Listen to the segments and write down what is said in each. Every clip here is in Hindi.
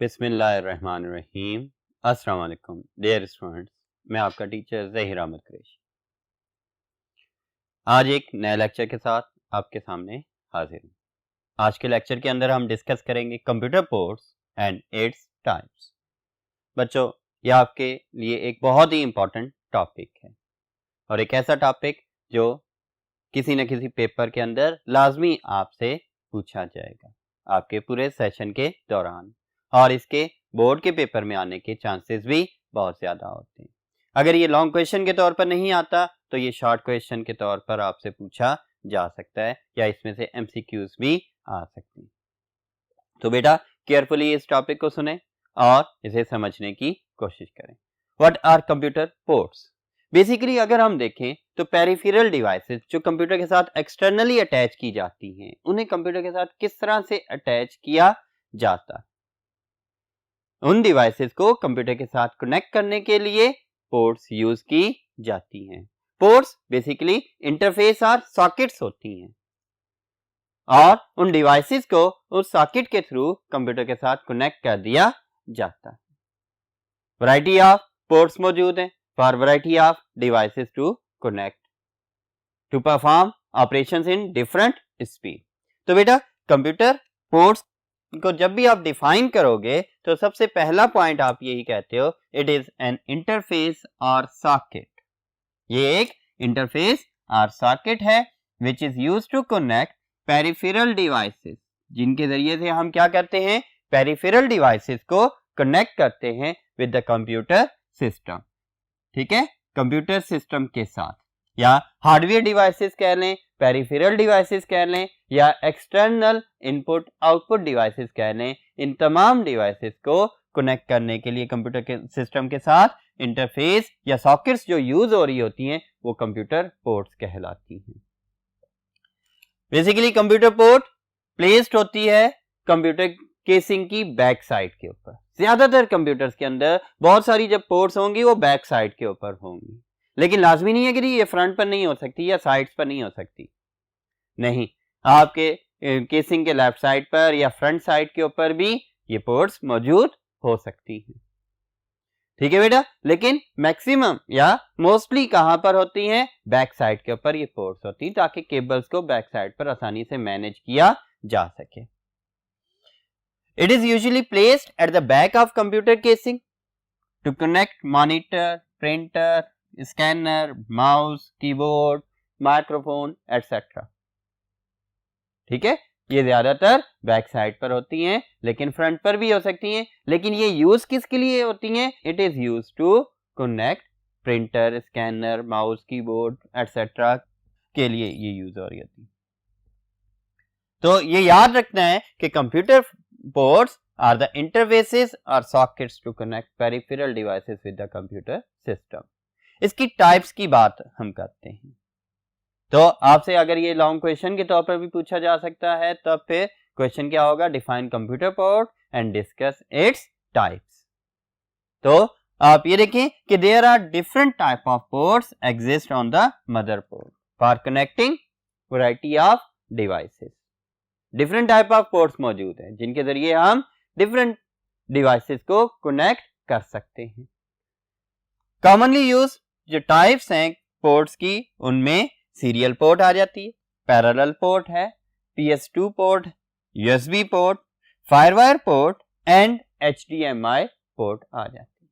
बिस्मिल्लाहिर्रहमानिर्रहीम। अस्सलाम वालेकुम डियर स्टूडेंट्स, मैं आपका टीचर ज़हीर अहमद कुरैशी आज एक नए लेक्चर के साथ आपके सामने हाजिर हूँ। आज के लेक्चर के अंदर हम डिस्कस करेंगे computer ports and its types. बच्चों, ये आपके लिए एक बहुत ही इम्पोर्टेंट टॉपिक है और एक ऐसा टॉपिक जो किसी न किसी पेपर के अंदर लाजमी आपसे पूछा जाएगा आपके पूरे सेशन के दौरान, और इसके बोर्ड के पेपर में आने के चांसेस भी बहुत ज़्यादा होते हैं। अगर ये लॉन्ग क्वेश्चन के तौर पर नहीं आता तो ये शॉर्ट क्वेश्चन के तौर पर आपसे पूछा जा सकता है या इसमें से एमसीक्यूज भी आ सकते हैं। तो बेटा केयरफुली इस टॉपिक को सुने और इसे समझने की कोशिश करें। What are computer ports? Basically अगर हम देखें तो पेरिफेरल डिवाइसेस जो कंप्यूटर के साथ एक्सटर्नली अटैच की जाती हैं, उन्हें कंप्यूटर के साथ किस तरह से अटैच किया जाता है। उन डिवाइसेस को कंप्यूटर के साथ कनेक्ट करने के लिए पोर्ट्स यूज की जाती हैं। पोर्ट्स बेसिकली इंटरफेस और सॉकेट्स होती हैं और उन डिवाइसेस को उस सॉकेट के थ्रू कंप्यूटर के साथ कनेक्ट कर दिया जाता है। वैरायटी ऑफ पोर्ट्स मौजूद हैं for variety of devices to connect to perform operations in different speed. तो बेटा कंप्यूटर पोर्ट्स को जब भी आप डिफाइन करोगे तो सबसे पहला पॉइंट आप यही कहते हो, इट इज एन इंटरफेस और सॉकेट। ये एक इंटरफेस और सॉकेट है which is used to connect peripheral devices, जिनके जरिए से हम क्या करते हैं, पेरिफेरल डिवाइसेस को कनेक्ट करते हैं विद द कंप्यूटर सिस्टम। ठीक है, कंप्यूटर सिस्टम के साथ, या हार्डवेयर डिवाइसेस कह लें, पेरिफेरल डिवाइसेस कह लें, या एक्सटर्नल इनपुट आउटपुट डिवाइसेस कह लें, इन तमाम डिवाइसेस को कनेक्ट करने के लिए कंप्यूटर के सिस्टम के साथ इंटरफेस या सॉकेट्स जो यूज हो रही होती हैं वो कंप्यूटर पोर्ट्स कहलाती हैं। बेसिकली कंप्यूटर पोर्ट प्लेस्ड होती है कंप्यूटर केसिंग की बैक साइड के ऊपर। ज्यादातर कंप्यूटर्स के अंदर बहुत सारी जब पोर्ट्स होंगी वो बैक साइड के ऊपर होंगी, लेकिन लाजमी नहीं है कि ये फ्रंट पर नहीं हो सकती या साइड्स पर नहीं हो सकती। नहीं, आपके केसिंग के लेफ्ट साइड पर या फ्रंट साइड के ऊपर भी ये पोर्ट्स मौजूद हो सकती हैं। ठीक है बेटा, लेकिन मैक्सिमम या मोस्टली कहां पर होती हैं, बैक साइड के ऊपर ये पोर्ट्स होती हैं ताकि केबल्स को बैक साइड पर आसानी से मैनेज किया जा सके। It is usually placed at the back of computer casing to connect monitor, printer, scanner, mouse, keyboard, microphone etcetera. ठीक है, ये ज्यादातर बैक साइड पर होती हैं, लेकिन फ्रंट पर भी हो सकती हैं। लेकिन ये यूज किसके लिए होती हैं, it is use to connect printer, scanner, mouse, keyboard etcetera के लिए ये यूज हो रही होती है। तो ये याद रखना है कि computer ports are the interfaces or sockets to connect peripheral devices with the computer system. इसकी टाइप्स की बात हम करते हैं। तो आपसे अगर ये लॉन्ग क्वेश्चन के तौर पर भी पूछा जा सकता है, तब फिर क्वेश्चन क्या होगा, define computer port and discuss its types. तो आप ये देखें कि there are different type of ports exist on the motherboard for connecting variety of devices. Different type of ports मौजूद हैं जिनके जरिए हम डिफरेंट डिवाइसेस को कनेक्ट कर सकते हैं। कॉमनली यूज जो टाइप्स हैं पोर्ट्स की, उनमें सीरियल पोर्ट आ जाती है, पैरेलल पोर्ट है, PS2 port, USB port, FireWire port and HDMI port आ जाती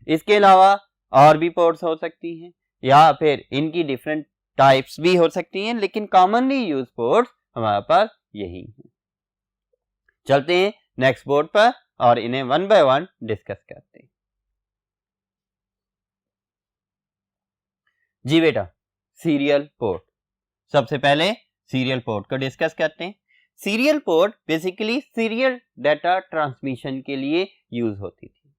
है। इसके अलावा और भी पोर्ट्स हो सकती हैं या फिर इनकी डिफरेंट टाइप्स भी हो सकती हैं, लेकिन कॉमनली यूज पोर्ट्स हमारे पास यही है। चलते हैं नेक्स्ट बोर्ड पर और इन्हें वन बाय वन डिस्कस करते हैं। जी बेटा, सीरियल पोर्ट। सबसे पहले सीरियल पोर्ट को डिस्कस करते हैं। Serial port basically serial data transmission के लिए यूज होती थी।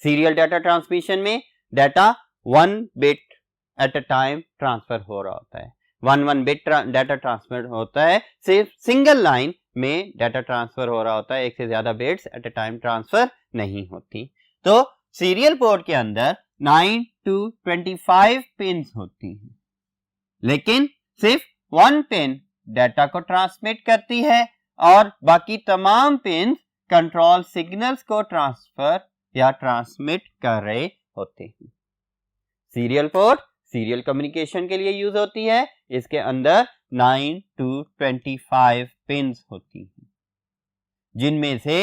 सीरियल डाटा ट्रांसमिशन में data 1 bit eight a time transfer हो रहा होता है। 1 बिट डाटा ट्रांसफर होता है, सिर्फ सिंगल लाइन में डाटा ट्रांसफर हो रहा होता है, एक से ज्यादा bits eight a time transfer नहीं होती। तो सीरियल पोर्ट के अंदर 9 to 25 पिन्स होती हैं, लेकिन सिर्फ 1 पिन डाटा को ट्रांसमिट करती है और बाकी तमाम पिन कंट्रोल सिग्नल्स को ट्रांसफर या ट्रांसमिट कर रहे होते हैं। सीरियल पोर्ट सीरियल कम्युनिकेशन के लिए यूज होती है। इसके अंदर 9 to 25 पिन्स होती हैं, जिनमें से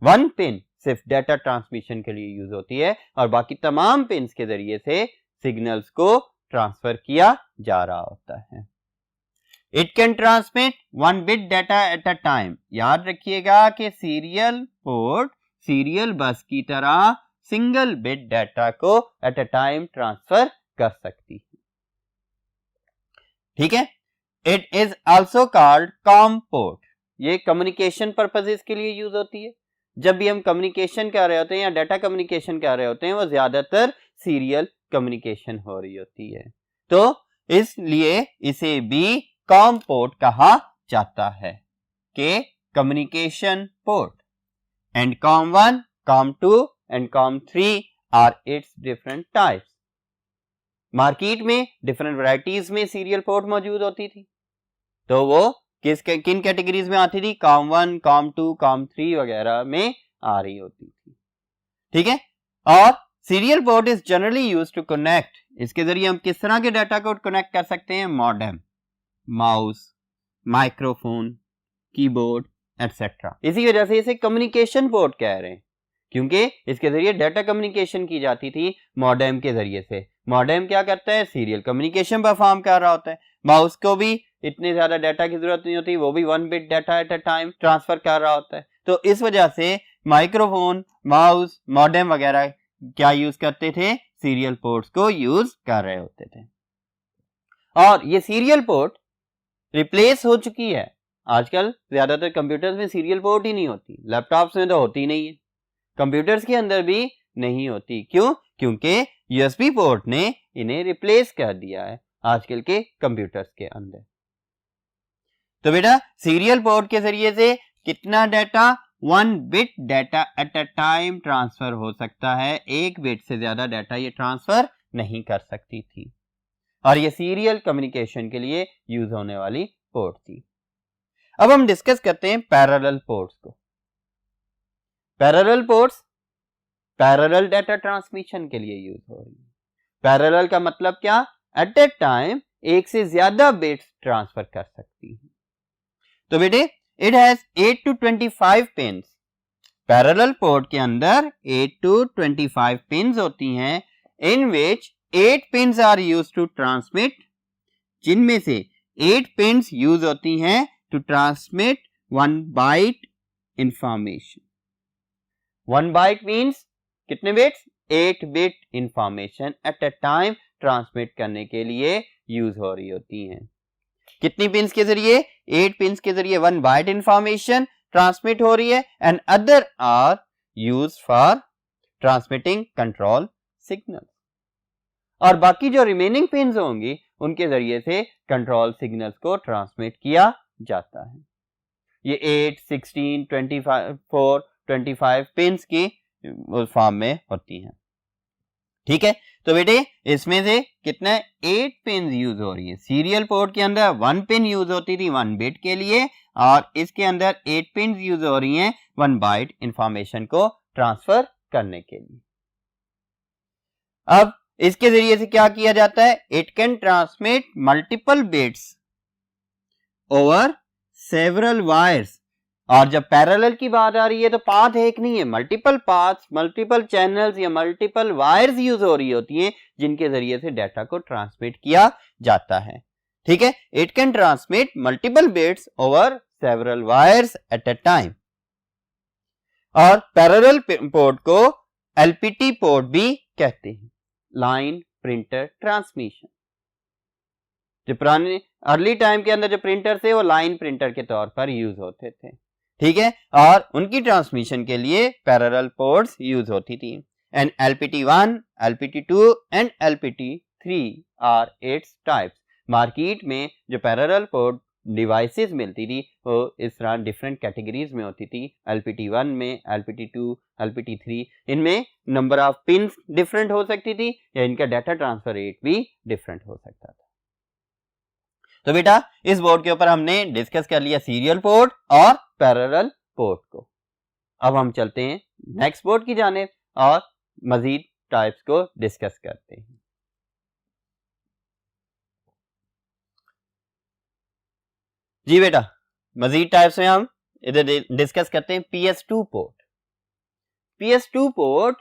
1 पिन सिर्फ डेटा ट्रांसमिशन के लिए यूज होती है और बाकी तमाम पिन्स के जरिए से सिग्नल्स को ट्रांसफर किया जा रहा होता है। It can transmit 1 bit data at a time. याद रखिएगा कि सीरियल पोर्ट सीरियल बस की तरह सिंगल बिट डाटा को एट अ टाइम ट्रांसफर कर सकती है। ठीक है। It is also called com port. ये कम्युनिकेशन पर्पसेस के लिए यूज होती है। जब भी हम कम्युनिकेशन कर रहे होते हैं या डाटा कम्युनिकेशन कर रहे होते हैं, वो ज्यादातर सीरियल कम्युनिकेशन हो रही होती है, तो इसलिए इसे भी कॉम पोर्ट कहा जाता है कि communication port. And com 1, com 2 and com 3 are its different types. Market में डिफरेंट वैरायटीज में सीरियल पोर्ट मौजूद होती थी, तो वो किन कैटेगरीज में आती थी? कॉम 1, कॉम 2, कॉम 3 वगैरह में आ रही होती थी। ठीक है। और serial port is generally used to connect. इसके जरिए हम किस तरह के डाटा को कनेक्ट कर सकते हैं? Modem, mouse, microphone, keyboard etcetera. इसी वजह से इसे कम्युनिकेशन पोर्ट कह रहे हैं, क्योंकि इसके जरिए डाटा कम्युनिकेशन की जाती थी मॉडेम के जरिए से। मॉडेम क्या करता है? सीरियल कम्युनिकेशन परफॉर्म कर रहा होता है। माउस को भी इतने ज्यादा डाटा की जरूरत नहीं होती, वो भी 1 bit data at a time transfer कर रहा होता है। तो इस वजह से माइक्रोफोन, माउस, मॉडेम वगैरह क्या यूज करते थे? सीरियल पोर्ट्स को यूज कर रहे होते थे। और ये सीरियल पोर्ट रिप्लेस हो चुकी है। आजकल ज्यादातर कंप्यूटर्स में सीरियल पोर्ट ही नहीं होती, लैपटॉप्स में तो होती नहीं है, कंप्यूटर्स के अंदर भी नहीं होती। क्यों? क्योंकि यूएसबी पोर्ट ने इन्हें रिप्लेस कर दिया है आजकल के कंप्यूटर्स के अंदर। तो बेटा सीरियल पोर्ट के जरिए से कितना data? 1 bit data at a time transfer हो सकता है। 1 बिट से ज्यादा डाटा ये ट्रांसफर नहीं कर सकती थी, और ये सीरियल कम्युनिकेशन के लिए यूज होने वाली पोर्ट थी। अब हम डिस्कस करते हैं पैरेलल पोर्ट्स को। Parallel ports parallel data transmission के लिए यूज हो रही है। पैरेलल का मतलब क्या? एट ए टाइम एक से ज्यादा बिट्स ट्रांसफर कर सकती है। तो बेटे it has 8 to 25 pins. Parallel port के अंदर 8 to 25 पिन्स होती हैं, in which 8 pins are used to transmit, जिनमें से 8 पिन्स यूज होती हैं to transmit 1 byte information. 1 byte means कितने bits? 8 bit information at a time transmit करने के लिए यूज हो रही होती हैं। कितनी पिन्स के जरिए? 8 पिन्स के जरिए 1 बाइट इंफॉर्मेशन ट्रांसमिट हो रही है, and other are use for transmitting control signal. और बाकी जो रिमेनिंग पिन्स होंगी उनके जरिए से कंट्रोल सिग्नल्स को ट्रांसमिट किया जाता है। ये 8, 16, 24, 25 पिन्स की फॉर्म में होती हैं। ठीक है। तो बेटे इसमें से कितना? 8 पिन यूज हो रही है। सीरियल पोर्ट के अंदर 1 पिन यूज होती थी 1 बिट के लिए, और इसके अंदर 8 पिन यूज हो रही हैं 1 बाइट इंफॉर्मेशन को ट्रांसफर करने के लिए। अब इसके जरिए से क्या किया जाता है? It can transmit multiple bits over several wires. और जब पैरेलल की बात आ रही है तो पाथ एक नहीं है, मल्टीपल पाथ्स, मल्टीपल चैनल्स या मल्टीपल वायर्स यूज हो रही होती हैं, जिनके जरिए से डाटा को ट्रांसमिट किया जाता है। ठीक है। It can transmit multiple bits over several wires eight a time. और पैरेलल पोर्ट को एलपीटी पोर्ट भी कहते हैं, लाइन प्रिंटर ट्रांसमिशन। जो पुराने अर्ली टाइम के अंदर जो प्रिंटर थे वो लाइन प्रिंटर के तौर पर यूज होते थे। ठीक है। और उनकी ट्रांसमिशन के लिए पैरेलल पोर्ट्स यूज होती थी। And LPT1, LPT2 and LPT3 are its types. Market में जो पैरेलल पोर्ट डिवाइसेस मिलती थी वो इस तरह डिफरेंट कैटेगरीज में होती थी। LPT1 में, LPT2, LPT3, इनमें नंबर ऑफ पिन्स डिफरेंट हो सकती थी या इनका डाटा ट्रांसफर रेट भी डिफरेंट हो सकता था। तो बेटा इस बोर्ड के ऊपर हमने डिस्कस कर लिया सीरियल पोर्ट और पैरेलल पोर्ट को। अब हम चलते हैं नेक्स्ट बोर्ड की जानिब और मजीद टाइप्स को डिस्कस करते हैं। जी बेटा, मजीद टाइप्स में हम इधर डिस्कस करते हैं PS2 पोर्ट। PS2 पोर्ट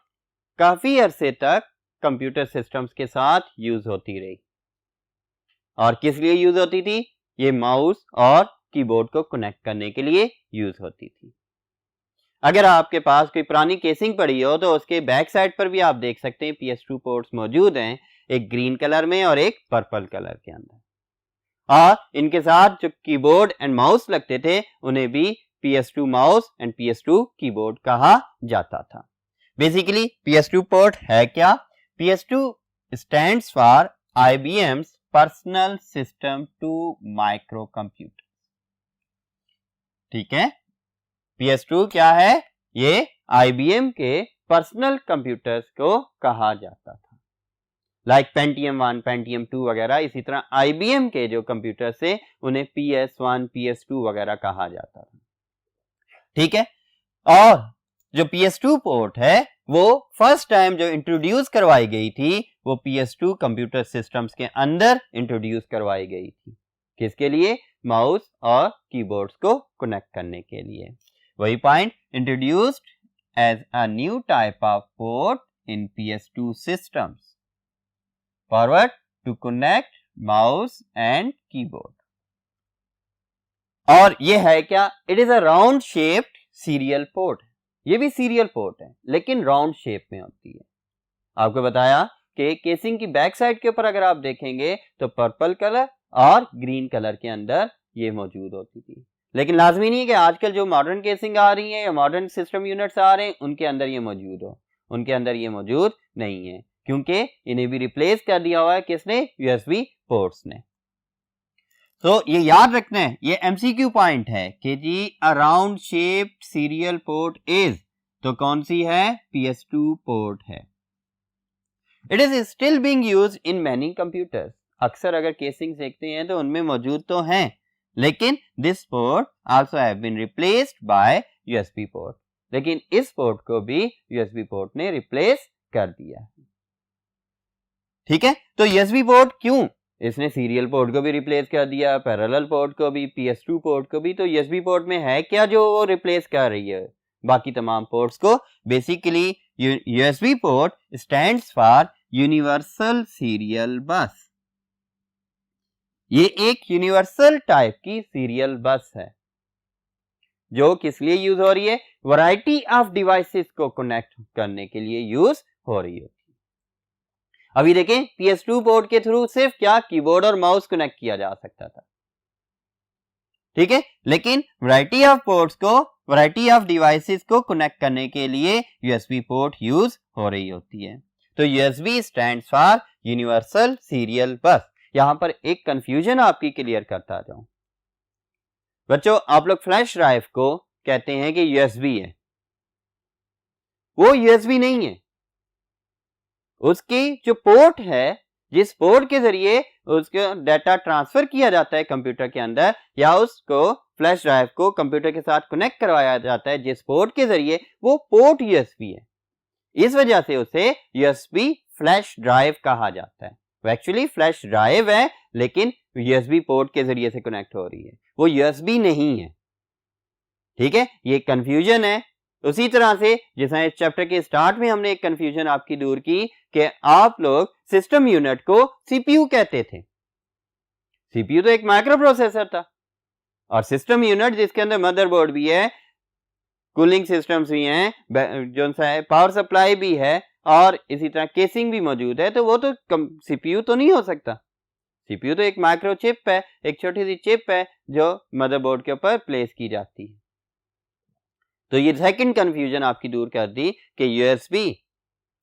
काफी अरसे तक कंप्यूटर सिस्टम्स के साथ यूज होती रही। और किस लिए यूज होती थी? ये माउस और कीबोर्ड को कनेक्ट करने के लिए यूज होती थी। अगर आपके पास कोई पुरानी केसिंग पड़ी हो तो उसके बैक साइड पर भी आप देख सकते हैं PS2 पोर्ट्स मौजूद हैं, एक ग्रीन कलर में और एक पर्पल कलर के अंदर। और इनके साथ जो कीबोर्ड एंड माउस लगते थे उन्हें भी PS2 mouse and PS2 keyboard कहा जाता था। बेसिकली PS2 पोर्ट है क्या? PS2 stands for IBM's personal system two microcomputer. ठीक है, PS2 क्या है? ये IBM के पर्सनल कंप्यूटर्स को कहा जाता था, लाइक Pentium 1, Pentium 2 वगैरह। इसी तरह IBM के जो कंप्यूटर्स थे उन्हें PS1, PS2 वगैरह कहा जाता था। ठीक है, और जो PS2 पोर्ट है वो फर्स्ट टाइम जो इंट्रोड्यूस करवाई गई थी वो PS2 कंप्यूटर सिस्टम्स के अंदर इंट्रोड्यूस करवाई गई थी। किसके लिए? माउस और कीबोर्ड्स को कनेक्ट करने के लिए। वही point, introduced as a new type of port in PS2 systems forward to connect mouse and keyboard. और ये है क्या? It is a round shaped serial port. ये भी सीरियल पोर्ट है लेकिन राउंड शेप में होती है। आपको बताया कि केसिंग की बैक साइड के ऊपर अगर आप देखेंगे तो पर्पल कलर और ग्रीन कलर के अंदर ये मौजूद होती थी। लेकिन लाजमी नहीं है कि आजकल जो मॉडर्न केसिंग आ रही है या मॉडर्न सिस्टम यूनिट्स आ रहे हैं उनके अंदर ये मौजूद हो। उनके अंदर ये मौजूद नहीं है क्योंकि इन्हें भी रिप्लेस कर दिया हुआ है किसने? USB पोर्ट्स ने। तो ये याद रखना है, ये MCQ पॉइंट है कि जी around shaped serial port is, तो कौन सी है? PS2 पोर्ट है। It is still being used in many computers. अक्सर अगर केसिंग देखते हैं तो उनमें मौजूद तो हैं, लेकिन this port also have been replaced by USB port. लेकिन इस पोर्ट को भी USB पोर्ट ने रिप्लेस कर दिया। ठीक है, तो USB पोर्ट क्यों? इसने सीरियल पोर्ट को भी रिप्लेस कर दिया, पैरेलल पोर्ट को भी, PS2 पोर्ट को भी। तो USB पोर्ट में है क्या जो वो रिप्लेस कर रही है बाकी तमाम पोर्ट्स को? Basically USB port stands for universal serial बस। ये एक यूनिवर्सल टाइप की सीरियल बस है जो किस लिए यूज हो रही है? वैरायटी ऑफ डिवाइसेस को कनेक्ट करने के लिए यूज हो रही है। अभी देखें, PS2 पोर्ट के थ्रू सिर्फ क्या कीबोर्ड और माउस कनेक्ट किया जा सकता था। ठीक है, लेकिन वैरायटी ऑफ पोर्ट्स को, वैरायटी ऑफ डिवाइसेस को कनेक्ट करने के लिए USB पोर्ट यूज हो रही होती है। तो USB stands for universal serial बस। यहां पर एक कंफ्यूजन आपकी क्लियर करता जाऊं बच्चों। आप लोग फ्लैश ड्राइव को कहते हैं कि USB है, वो USB नहीं है। उसकी जो पोर्ट है, जिस पोर्ट के जरिए उसका डाटा ट्रांसफर किया जाता है कंप्यूटर के अंदर, या उसको फ्लैश ड्राइव को कंप्यूटर के साथ कनेक्ट करवाया जाता है जिस पोर्ट के जरिए, वो पोर्ट USB है। इस वजह से उसे USB फ्लैश ड्राइव कहा जाता है। वो एक्चुअली फ्लैश ड्राइव है लेकिन USB पोर्ट के जरिए से कनेक्ट हो रही है, वो USB नहीं है। ठीक है, ये कंफ्यूजन है। उसी तरह से जैसा इस चैप्टर के स्टार्ट में हमने एक कंफ्यूजन आपकी दूर की कि आप लोग सिस्टम यूनिट को CPU कहते थे। CPU तो एक माइक्रो प्रोसेसर था, और सिस्टम यूनिट जिसके अंदर मदरबोर्ड भी है, कूलिंग सिस्टम्स भी हैं, जो सा पावर सप्लाई भी है, और इसी तरह केसिंग भी मौजूद है, तो वो तो CPU तो नहीं हो सकता। CPU तो एक माइक्रो चिप है, एक छोटी सी चिप है जो मदरबोर्ड के ऊपर प्लेस की जाती है। तो ये सेकंड कंफ्यूजन आपकी दूर कर दी कि USB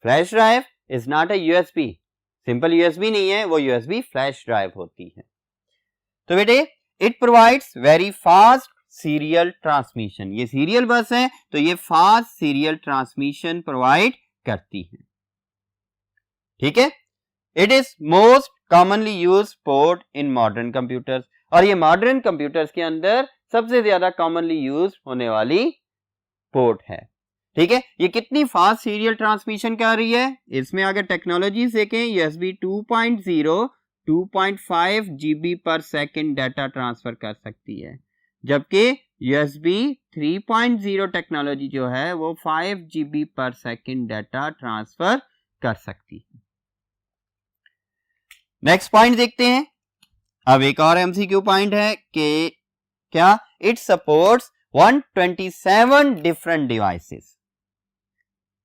flash drive is not a USB, simple USB नहीं है, वो USB फ्लैश ड्राइव होती है। तो बेटे, it provides very fast serial transmission. ये सीरियल बस है तो ये फास्ट सीरियल ट्रांसमिशन प्रोवाइड करती है। ठीक है, it is most commonly used port in modern computers, और ये मॉडर्न कंप्यूटर्स के अंदर सबसे ज्यादा कॉमनली यूज होने वाली पोर्ट है। ठीक है, ये कितनी फास्ट सीरियल ट्रांसमिशन कर रही है, इसमें अगर टेक्नोलॉजी देखें USB 2.0 2.5 GB पर सेकेंड डाटा ट्रांसफर कर सकती है, जबकि USB 3.0 टेक्नोलॉजी जो है वो 5 GB पर सेकेंड डाटा ट्रांसफर कर सकती है। नेक्स्ट पॉइंट देखते हैं। अब एक और MCQ पॉइंट है कि क्या इट सपोर्ट्स 127 डिफरेंट डिवाइसेस,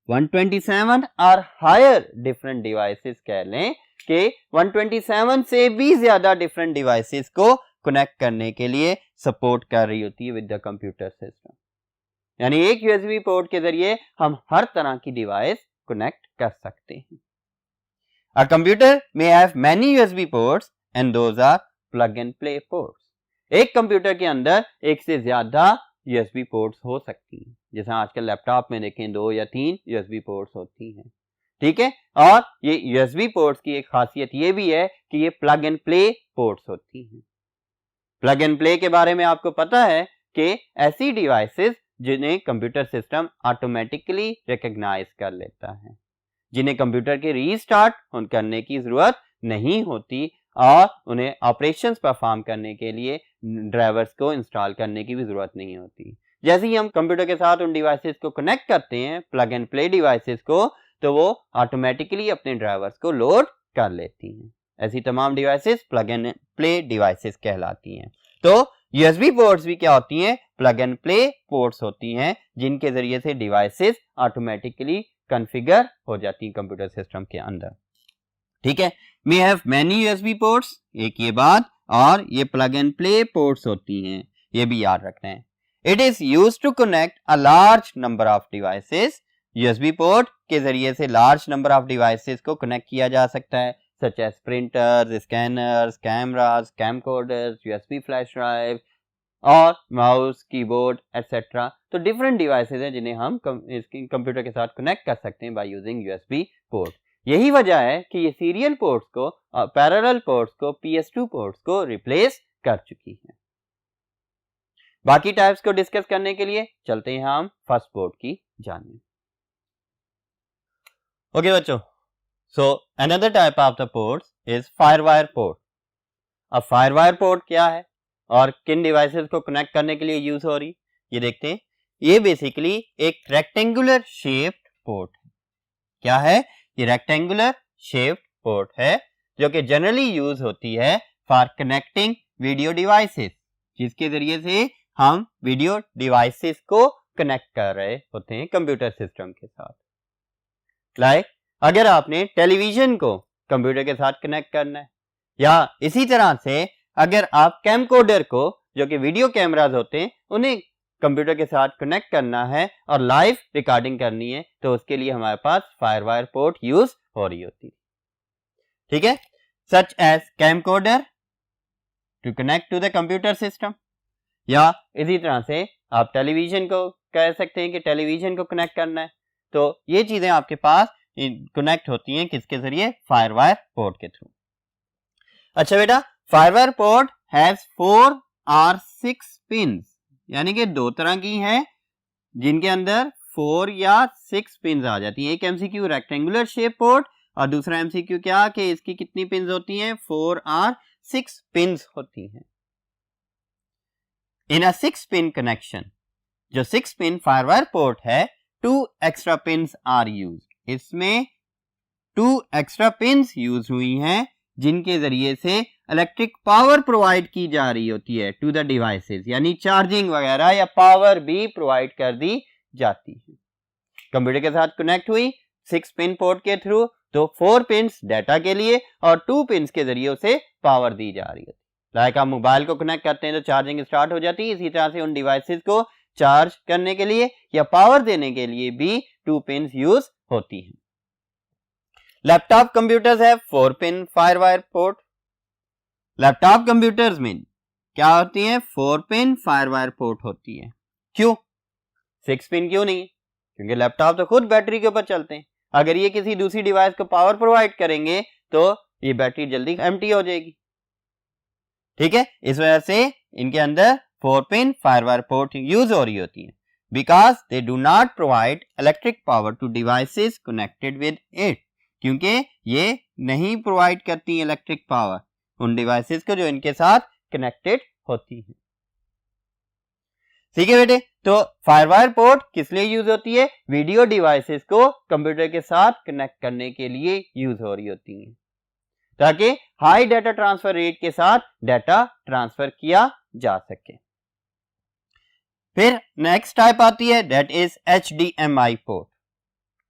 127 और हायर डिफरेंट डिवाइसेस कह लें कि 127 से भी ज्यादा डिफरेंट डिवाइसेस को कनेक्ट करने के लिए सपोर्ट कर रही होती है विद द कंप्यूटर सिस्टम। यानी एक USB पोर्ट के जरिए हम हर तरह की डिवाइस कनेक्ट कर सकते हैं। A computer may have many USB ports and those are plug and play ports. एक कंप्यूटर के अंदर एक से ज्यादा USB पोर्ट्स हो सकती हैं, जैसे आजकल लैपटॉप में देखें 2 या 3 USB पोर्ट्स होती हैं। ठीक है, और ये USB पोर्ट्स की एक खासियत ये भी है कि ये प्लग एंड प्ले पोर्ट्स होती हैं। प्लग एंड प्ले के बारे में आपको पता है कि ऐसी डिवाइसेस जिन्हें कंप्यूटर सिस्टम ऑटोमेटिकली रिकॉग्नाइज कर लेता है, जिन्हें कंप्यूटर के रीस्टार्ट करने की जरूरत नहीं होती और उन्हें ऑपरेशंस परफॉर्म करने के लिए ड्राइवर्स को इंस्टॉल करने की भी जरूरत नहीं होती। जैसे ही हम कंप्यूटर के साथ उन डिवाइसेस को कनेक्ट करते हैं, प्लग एंड प्ले डिवाइसेस को, तो वो ऑटोमेटिकली अपने ड्राइवर्स को लोड कर लेती हैं। ऐसी तमाम devices plug and play devices कहलाती हैं। तो USB पोर्ट्स भी क्या होती हैं, प्लग एंड प्ले पोर्ट्स होती हैं, जिनके जरिए से डिवाइसेस ऑटोमेटिकली कॉन्फ़िगर हो जाती हैं कंप्यूटर सिस्टम के अंदर। ठीक है, we have many USB ports, एक ये बात, और ये प्लग एंड प्ले पोर्ट्स होती हैं, ये भी याद रखना है। It is used to connect a large number of devices. USB port के जरिए से लार्ज नंबर ऑफ डिवाइसेस को कनेक्ट किया जा सकता है, such as printers, scanners, cameras, camcorders, USB flash drive और माउस, कीबोर्ड एटसेट्रा। तो डिफरेंट डिवाइसेस हैं जिन्हें हम कंप्यूटर के साथ कनेक्ट कर सकते हैं बाय यूजिंग USB पोर्ट। यही वजह है कि ये सीरियल पोर्ट्स को, पैरेलल पोर्ट्स को, PS2 पोर्ट्स को रिप्लेस कर चुकी है। बाकी टाइप्स को डिस्कस करने के लिए चलते हैं हम फर्स्ट पोर्ट की जानिब। ओके बच्चों, so another type of the ports is FireWire port. अब फायरवायर पोर्ट क्या है और किन डिवाइसेस को कनेक्ट करने के लिए यूज हो रही, ये देखते हैं। ये बेसिकली एक रेक्टेंगुलर शेप्ड पोर्ट है। क्या है ये? रेक्टेंगुलर शेप्ड पोर्ट है, जो कि जनरली यूज होती है फॉर कनेक्टिंग वीडियो डिवाइसेस, जिसके जरिए से हम वीडियो डिवाइसेस को कनेक्ट कर रहे होते हैं कंप्यूटर सिस्टम के साथ। लाइक अगर आपने टेलीविजन को कंप्यूटर के साथ कनेक्ट करना है, या इसी तरह से अगर आप कैमकोडर को, जो कि वीडियो कैमरास होते हैं, उन्हें कंप्यूटर के साथ कनेक्ट करना है और लाइव रिकॉर्डिंग करनी है, तो उसके लिए हमारे पास फायरवायर पोर्ट यूज हो रही होती है। ठीक है, such as camcorder to connect to the computer system, या इसी तरह से आप टेलीविजन को कह सकते हैं कि टेलीविजन को कनेक्ट करना है, तो ये चीजें आपके पास कनेक्ट होती हैं किसके जरिए? फायरवायर पोर्ट के थ्रू। अच्छा बेटा, फायरवायर पोर्ट हैज 4 और 6 पिन्स, यानी कि 2 तरह की हैं जिनके अंदर 4 या 6 पिन्स आ जाती हैं। एक MCQ रेक्टेंगुलर शेप पोर्ट और दूसरा MCQ क्या कि इसकी कितनी पिन्स होती हैं? 4 और 6 पिन्स होती हैं। इन अ 6 पिन कनेक्शन, जो 6 पिन फायरवायर पोर्ट है, 2 एक्स्ट्रा पिन्स आर यूज्ड। इसमें 2 एक्स्ट्रा पिन्स यूज हुई हैं जिनके जरिए से इलेक्ट्रिक पावर प्रोवाइड की जा रही होती है टू द डिवाइसेस, यानी चार्जिंग वगैरह या पावर भी प्रोवाइड कर दी जाती है। कंप्यूटर के साथ कनेक्ट हुई 6 पिन पोर्ट के थ्रू, तो 4 पिन्स डाटा के लिए और 2 पिन्स के जरिए उसे पावर दी जा रही है। लाइक आप मोबाइल को कनेक्ट करते हैं तो चार्जिंग स्टार्ट हो जाती है, इसी तरह से उन डिवाइसेस को चार्ज करने के लिए या पावर देने के लिए भी 2 पिन्स यूज होती हैं। लैपटॉप कंप्यूटर्स है 4 pin FireWire port. Laptop computers में क्या होती है? 4 पिन फायरवायर पोर्ट होती है। क्यों 6 पिन क्यों नहीं? क्योंकि लैपटॉप तो खुद बैटरी के ऊपर चलते हैं। अगर ये किसी दूसरी डिवाइस को पावर प्रोवाइड करेंगे तो ये बैटरी जल्दी एम्प्टी हो जाएगी। ठीक है, इस वजह से इनके अंदर 4 पिन फायरवायर पोर्ट यूज हो रही होती है। because they do not provide electric power to devices connected with it, क्योंकि ये नहीं प्रोवाइड करती इलेक्ट्रिक पावर उन डिवाइसेस को जो इनके साथ कनेक्टेड होती है। ठीक है बेटे, तो फायरवायर पोर्ट किस लिए यूज होती है? वीडियो डिवाइसेस को कंप्यूटर के साथ कनेक्ट करने के लिए यूज हो रही होती है, ताकि हाई डाटा ट्रांसफर रेट के साथ डाटा ट्रांसफर किया जा सके। फिर नेक्स्ट टाइप आती है, that is HDMI port.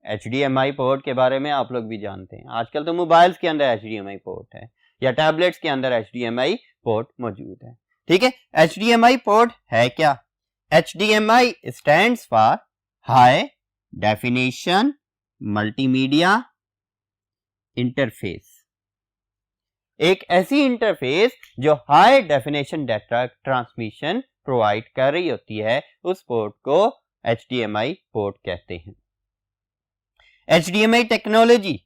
HDMI port के बारे में आप लोग भी जानते हैं, आजकल तो मोबाइल्स के अंदर HDMI पोर्ट है या टैबलेट्स के अंदर HDMI पोर्ट मौजूद है। ठीक है, HDMI पोर्ट है क्या? HDMI stands for high definition multimedia interface. एक ऐसी इंटरफेस जो high definition data transmission provide कर रही होती है, उस पोर्ट को HDMI पोर्ट कहते हैं। HDMI technology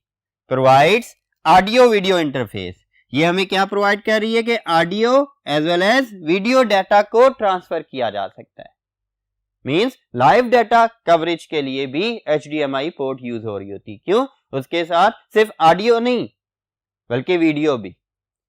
provides audio video interface. ये हमें क्या प्रोवाइड कर रही है कि audio as well as video data को ट्रांसफर किया जा सकता है। मींस लाइव डाटा कवरेज के लिए भी HDMI पोर्ट यूज हो रही होती। क्यों? उसके साथ सिर्फ ऑडियो नहीं बल्कि वीडियो भी।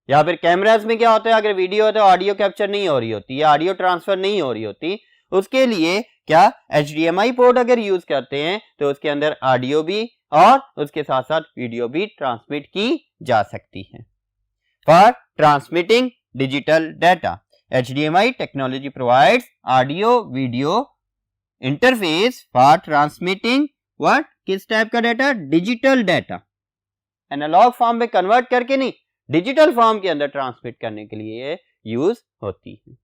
या फिर कैमरास में क्या होता है, अगर वीडियो है तो ऑडियो कैप्चर नहीं हो रही होती या ऑडियो ट्रांसफर नहीं हो रही होती, उसके लिए क्या HDMI पोर्ट अगर यूज करते हैं तो उसके अंदर ऑडियो भी और उसके साथ साथ वीडियो भी ट्रांसमिट की जा सकती है। For transmitting digital data, HDMI technology provides audio video interface for transmitting what, किस टाइप का data? Digital data. Analog form में कन्वर्ट करके नहीं, डिजिटल फॉर्म के अंदर ट्रांसमिट करने के लिए यूज होती है।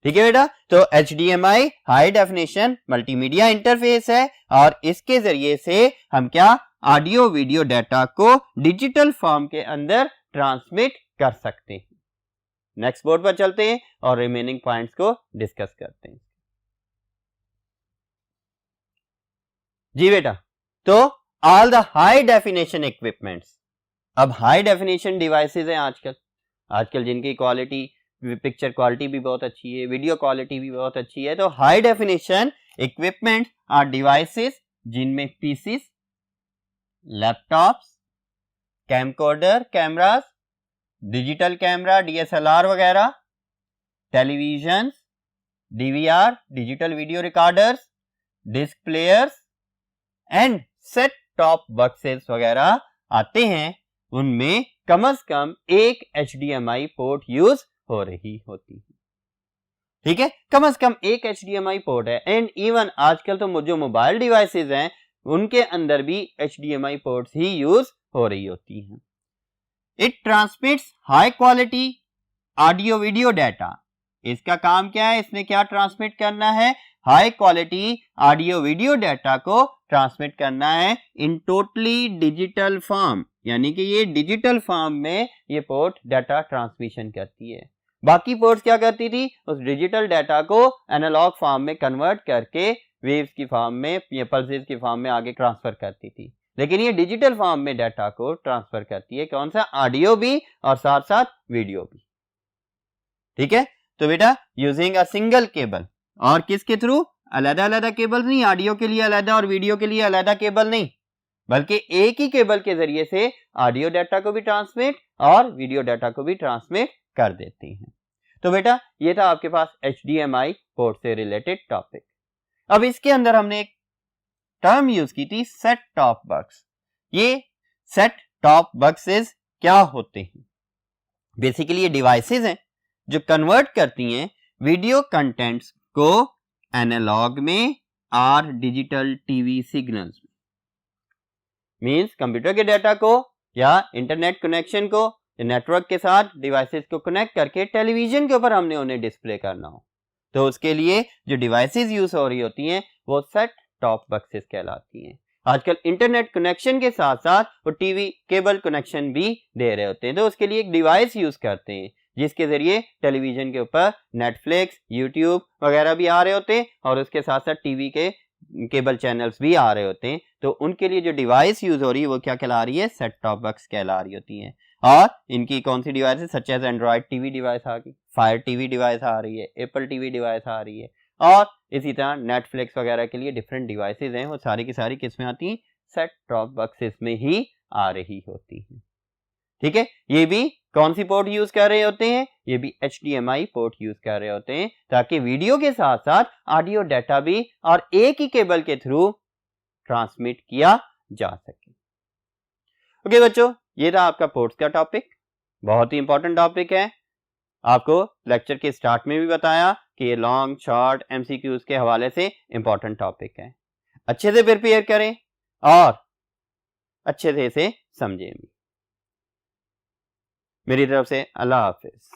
ठीक है बेटा, तो HDMI high definition multimedia interface है और इसके जरिए से हम क्या ऑडियो वीडियो डाटा को डिजिटल फॉर्म के अंदर ट्रांसमिट कर सकते हैं। नेक्स्ट बोर्ड पर चलते हैं और रिमेनिंग पॉइंट्स को डिस्कस करते हैं। जी बेटा, तो all the high definition equipments. अब हाई डेफिनेशन डिवाइसेस हैं आजकल जिनकी क्वालिटी, पिक्चर क्वालिटी भी बहुत अच्छी है, वीडियो क्वालिटी भी बहुत अच्छी है। तो high definition equipment are devices जिनमें PCs, laptops, camcorder cameras, digital camera DSLR वगैरह, television, DVR digital video recorders, disk players and set top boxes वगैरह आते हैं। उनमें कम से कम एक HDMI पोर्ट यूज हो रही होती है। ठीक है, कम से कम एक HDMI पोर्ट है। एंड इवन आजकल तो जो मोबाइल डिवाइसेस हैं उनके अंदर भी HDMI पोर्ट्स ही यूज हो रही होती हैं। It transmits high quality audio video data. इसका काम क्या है? इसने क्या ट्रांसमिट करना है? High quality audio video data को ट्रांसमिट करना है इन टोटली डिजिटल फॉर्म, यानी कि ये डिजिटल फॉर्म में ये पोर्ट डाटा ट्रांसमिशन करती है। बाकी पोर्ट्स क्या करती थी? उस डिजिटल डाटा को एनालॉग फॉर्म में कन्वर्ट करके वेव्स की फॉर्म में या पल्सेस की फॉर्म में आगे ट्रांसफर करती थी, लेकिन ये डिजिटल फॉर्म में डाटा को ट्रांसफर करती है। कौन सा? ऑडियो भी और साथ साथ वीडियो भी। ठीक है, तो बेटा यूजिंग अ सिंगल केबल, और किसके थ्रू? अलग अलग केबल नहीं, ऑडियो के लिए अलग और वीडियो के लिए अलग केबल नहीं, बल्कि एक ही केबल के जरिए से ऑडियो डाटा को भी ट्रांसमिट और वीडियो डाटा को भी ट्रांसमिट कर देती हैं। तो बेटा ये था आपके पास HDMI पोर्ट से रिलेटेड टॉपिक। अब इसके अंदर हमने एक टर्म यूज की थी, सेट टॉप बॉक्स। ये सेट टॉप बॉक्सेस क्या होते हैं? बेसिकली ये डिवाइसेस हैं जो कन्वर्ट करती हैं वीडियो कंटेंट्स को एनालॉग में और डिजिटल टीवी सिग्नल्स में। मींस कंप्यूटर के डाटा को या इंटरनेट कनेक्शन को नेटवर्क के साथ डिवाइसेस को कनेक्ट करके टेलीविजन के ऊपर हमने उन्हें डिस्प्ले करना हो, तो उसके लिए जो डिवाइसेस यूज हो रही होती हैं वो सेट टॉप बॉक्सेस कहलाती हैं। आजकल इंटरनेट कनेक्शन के साथ साथ वो टीवी केबल कनेक्शन भी दे रहे होते हैं, तो उसके लिए एक डिवाइस यूज करते हैं जिसके जरिए टेलीविजन के ऊपर नेटफ्लिक्स, यूट्यूब वगैरह भी आ रहे होते हैं और उसके साथ साथ टीवी के केबल चैनल्स भी आ रहे होते हैं। तो उनके लिए जो डिवाइस यूज हो रही है वो क्या कहला रही है? सेट टॉप बॉक्स कहला रही होती हैं। और इनकी कौन सी डिवाइस है? Such as Android TV device आ गई, फायर टीवी डिवाइस आ रही है, एप्पल टीवी डिवाइस आ रही है, और इसी तरह नेटफ्लिक्स वगैरह के लिए डिफरेंट डिवाइसेस हैं, वो सारी की सारी किस में आती हैं, सेट टॉप बॉक्सेस में ही आ रही होती हैं। ठीक है, ये भी कौन सी पोर्ट यूज कर रहे होते हैं, ये भी HDMI पोर्ट यूज कर रहे होते हैं, ताकि वीडियो के साथ साथ ऑडियो डाटा भी और एक ही केबल के थ्रू ट्रांसमिट किया जा सके। ओके बच्चों, ये था आपका पोर्ट्स का टॉपिक, बहुत ही इंपॉर्टेंट टॉपिक है। आपको लेक्चर के स्टार्ट में भी बताया कि ये लॉन्ग शॉर्ट MCQs के हवाले से इंपॉर्टेंट टॉपिक है। अच्छे से प्रिपेयर करें और अच्छे से इसे समझें भी। मेरी तरफ से अल्लाह हाफिज।